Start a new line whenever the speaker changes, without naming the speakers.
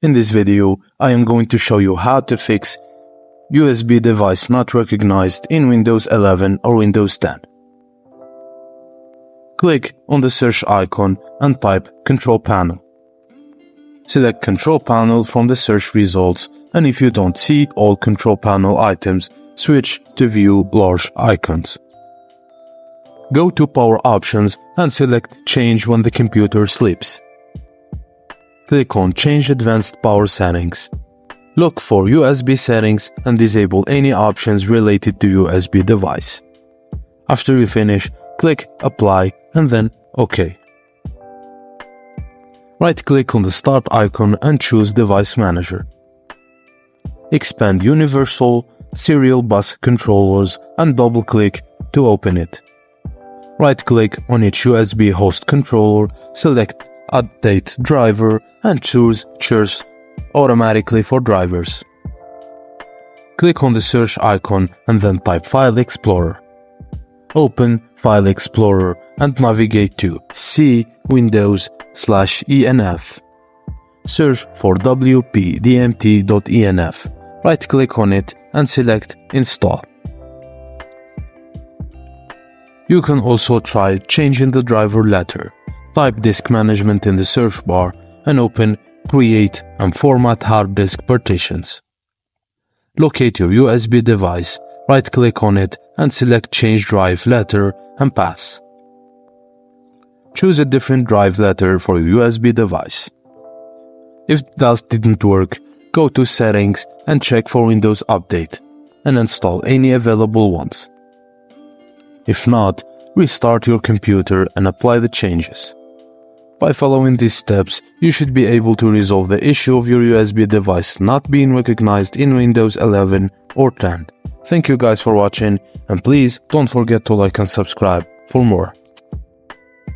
In this video, I am going to show you how to fix USB device not recognized in Windows 11 or Windows 10. Click on the search icon and type Control Panel. Select Control Panel from the search results, and if you don't see all Control Panel items, switch to View Large Icons. Go to Power Options and select Change when the computer sleeps. Click on Change Advanced Power Settings. Look for USB settings and disable any options related to USB device. After you finish, click Apply and then OK. Right-click on the Start icon and choose Device Manager. Expand Universal Serial Bus Controllers and double-click to open it. Right-click on each USB host controller, select Update Driver and choose automatically for drivers. Click on the search icon and then type File Explorer. Open File Explorer and navigate to C Windows/ENF. Search for wpdmt.enf. Right-click on it and select Install. You can also try changing the driver letter. Type Disk Management in the search bar and open Create and Format Hard Disk Partitions. Locate your USB device, right-click on it and select Change Drive Letter and Pass. Choose a different drive letter for your USB device. If that didn't work, go to Settings and check for Windows Update and install any available ones. If not, restart your computer and apply the changes. By following these steps, you should be able to resolve the issue of your USB device not being recognized in Windows 11 or 10. Thank you guys for watching, and please don't forget to like and subscribe for more.